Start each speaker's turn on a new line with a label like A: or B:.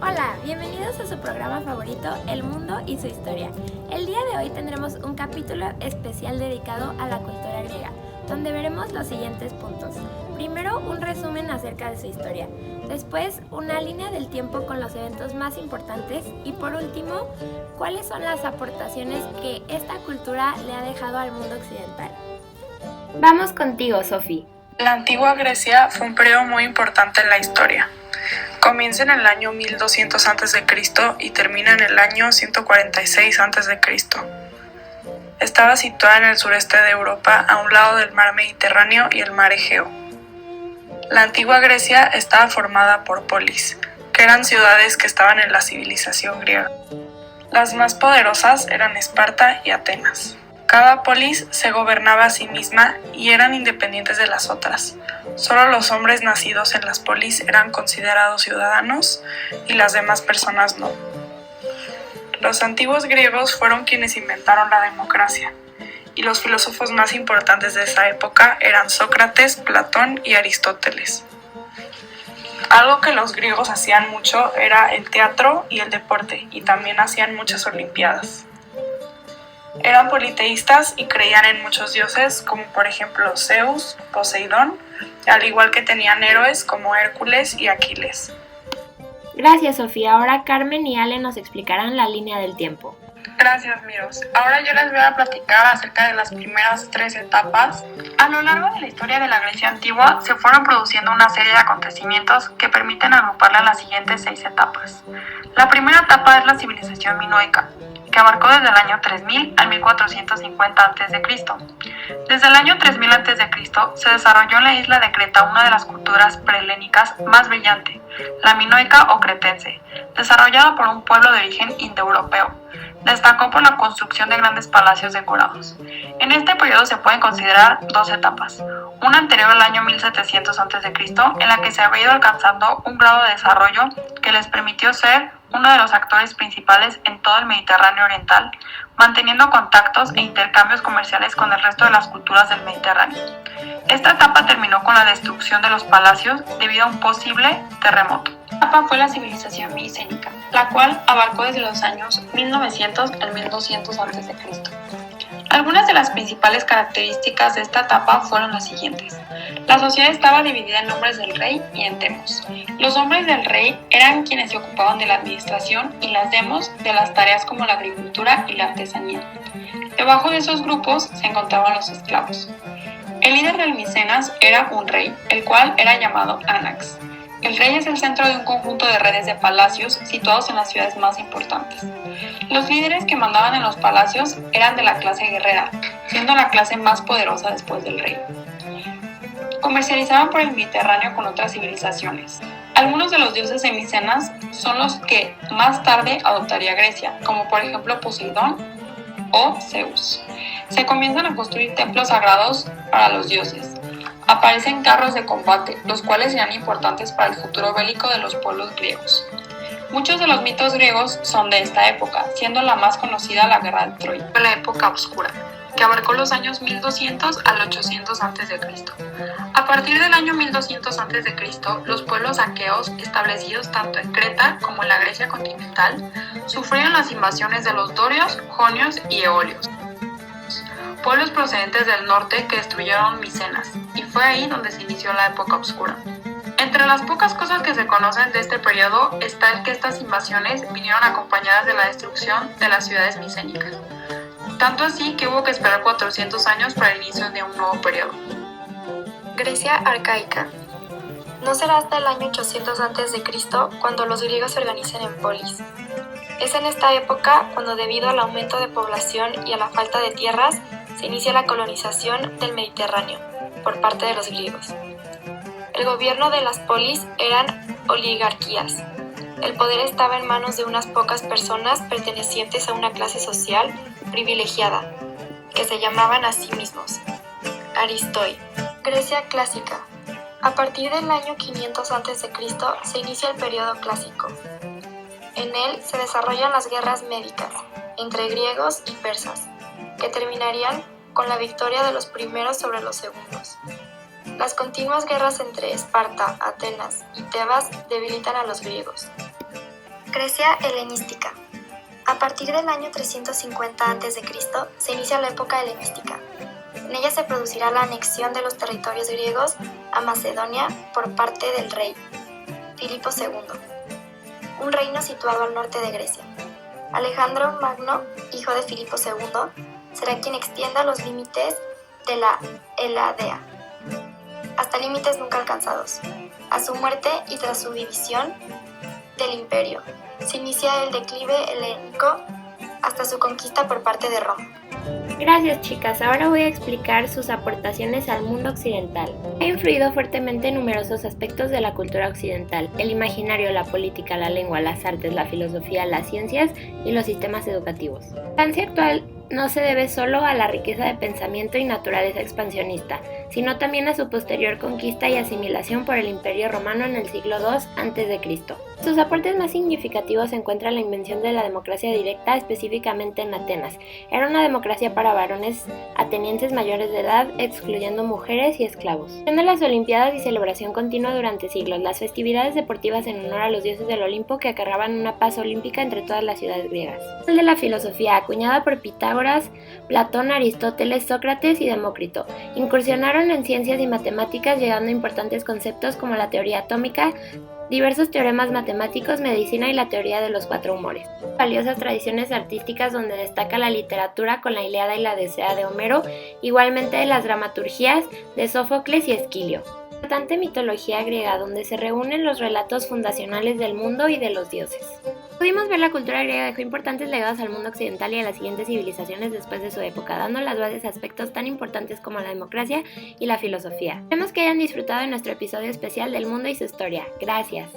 A: Hola, bienvenidos a su programa favorito, El Mundo y su Historia. El día de hoy tendremos un capítulo especial dedicado a la cultura griega, donde veremos los siguientes puntos. Primero, un resumen acerca de su historia. Después, una línea del tiempo con los eventos más importantes. Y por último, cuáles son las aportaciones que esta cultura le ha dejado al mundo occidental. Vamos contigo, Sofi.
B: La antigua Grecia fue un periodo muy importante en la historia. Comienza en el año 1200 a.C. y termina en el año 146 a.C. Estaba situada en el sureste de Europa, a un lado del mar Mediterráneo y el mar Egeo. La antigua Grecia estaba formada por polis, que eran ciudades que estaban en la civilización griega. Las más poderosas eran Esparta y Atenas. Cada polis se gobernaba a sí misma y eran independientes de las otras. Solo los hombres nacidos en las polis eran considerados ciudadanos y las demás personas no. Los antiguos griegos fueron quienes inventaron la democracia, y los filósofos más importantes de esa época eran Sócrates, Platón y Aristóteles. Algo que los griegos hacían mucho era el teatro y el deporte, y también hacían muchas olimpiadas. Eran politeístas y creían en muchos dioses, como por ejemplo Zeus, Poseidón, al igual que tenían héroes como Hércules y Aquiles.
A: Gracias, Sofía. Ahora Carmen y Ale nos explicarán la línea del tiempo.
B: Gracias, Miros. Ahora yo les voy a platicar acerca de las primeras 3 etapas. A lo largo de la historia de la Grecia antigua se fueron produciendo una serie de acontecimientos que permiten agruparla en las siguientes 6 etapas. La primera etapa es la civilización minoica, que abarcó desde el año 3000 al 1450 a.C. Desde el año 3000 a.C. se desarrolló en la isla de Creta una de las culturas prehelénicas más brillante, la minoica o cretense, desarrollada por un pueblo de origen indoeuropeo. Destacó por la construcción de grandes palacios decorados. En este periodo se pueden considerar 2 etapas, una anterior al año 1700 a.C., en la que se había ido alcanzando un grado de desarrollo que les permitió ser uno de los actores principales en todo el Mediterráneo oriental, manteniendo contactos e intercambios comerciales con el resto de las culturas del Mediterráneo. Esta etapa terminó con la destrucción de los palacios debido a un posible terremoto. La etapa fue la civilización micénica, la cual abarcó desde los años 1900 al 1200 a.C. Algunas de las principales características de esta etapa fueron las siguientes. La sociedad estaba dividida en hombres del rey y en demos. Los hombres del rey eran quienes se ocupaban de la administración y las demos de las tareas como la agricultura y la artesanía. Debajo de esos grupos se encontraban los esclavos. El líder del Micenas era un rey, el cual era llamado Anax. El rey es el centro de un conjunto de redes de palacios situados en las ciudades más importantes. Los líderes que mandaban en los palacios eran de la clase guerrera, siendo la clase más poderosa después del rey. Comercializaban por el Mediterráneo con otras civilizaciones. Algunos de los dioses de Micenas son los que más tarde adoptaría Grecia, como por ejemplo Poseidón o Zeus. Se comienzan a construir templos sagrados para los dioses. Aparecen carros de combate, los cuales serán importantes para el futuro bélico de los pueblos griegos. Muchos de los mitos griegos son de esta época, siendo la más conocida la guerra de Troya, la época oscura, que abarcó los años 1200 al 800 a.C. A partir del año 1200 a.C., los pueblos aqueos, establecidos tanto en Creta como en la Grecia continental, sufrieron las invasiones de los dorios, jonios y eolios, pueblos procedentes del norte que destruyeron Micenas, y fue ahí donde se inició la época oscura. Entre las pocas cosas que se conocen de este periodo está el que estas invasiones vinieron acompañadas de la destrucción de las ciudades micénicas, tanto así que hubo que esperar 400 años para el inicio de un nuevo periodo.
C: Grecia arcaica. No será hasta el año 800 a.C. cuando los griegos se organizan en polis. Es en esta época cuando, debido al aumento de población y a la falta de tierras, se inicia la colonización del Mediterráneo por parte de los griegos. El gobierno de las polis eran oligarquías. El poder estaba en manos de unas pocas personas pertenecientes a una clase social privilegiada, que se llamaban a sí mismos aristoi. Grecia clásica. A partir del año 500 a.C. se inicia el periodo clásico. En él se desarrollan las guerras médicas entre griegos y persas, que terminarían con la victoria de los primeros sobre los segundos. Las continuas guerras entre Esparta, Atenas y Tebas debilitan a los griegos. Grecia helenística. A partir del año 350 a.C. se inicia la época helenística. En ella se producirá la anexión de los territorios griegos a Macedonia por parte del rey Filipo II, un reino situado al norte de Grecia. Alejandro Magno, hijo de Filipo II, será quien extienda los límites de la Eladea, hasta límites nunca alcanzados. A su muerte y tras su división del imperio, se inicia el declive helénico hasta su conquista por parte de Roma.
A: Gracias, chicas. Ahora voy a explicar sus aportaciones al mundo occidental. Ha influido fuertemente en numerosos aspectos de la cultura occidental: el imaginario, la política, la lengua, las artes, la filosofía, las ciencias y los sistemas educativos. La Francia actual no se debe solo a la riqueza de pensamiento y naturaleza expansionista, sino también a su posterior conquista y asimilación por el Imperio Romano en el siglo II a.C. Sus aportes más significativos se encuentran la invención de la democracia directa, específicamente en Atenas. Era una democracia para varones atenienses mayores de edad, excluyendo mujeres y esclavos. De las Olimpiadas y celebración continua durante siglos, las festividades deportivas en honor a los dioses del Olimpo que acarreaban una paz olímpica entre todas las ciudades griegas. El de la filosofía, acuñada por Pitágoras, Platón, Aristóteles, Sócrates y Demócrito, incursionaron en ciencias y matemáticas, llegando a importantes conceptos como la teoría atómica, diversos teoremas matemáticos, medicina y la teoría de los cuatro humores. Valiosas tradiciones artísticas donde destaca la literatura con la Ilíada y la Odisea de Homero, igualmente las dramaturgías de Sófocles y Esquilio. Importante mitología griega donde se reúnen los relatos fundacionales del mundo y de los dioses. Pudimos ver la cultura griega dejó importantes legados al mundo occidental y a las siguientes civilizaciones después de su época, dando las bases a aspectos tan importantes como la democracia y la filosofía. Esperemos que hayan disfrutado de nuestro episodio especial del mundo y su historia. Gracias.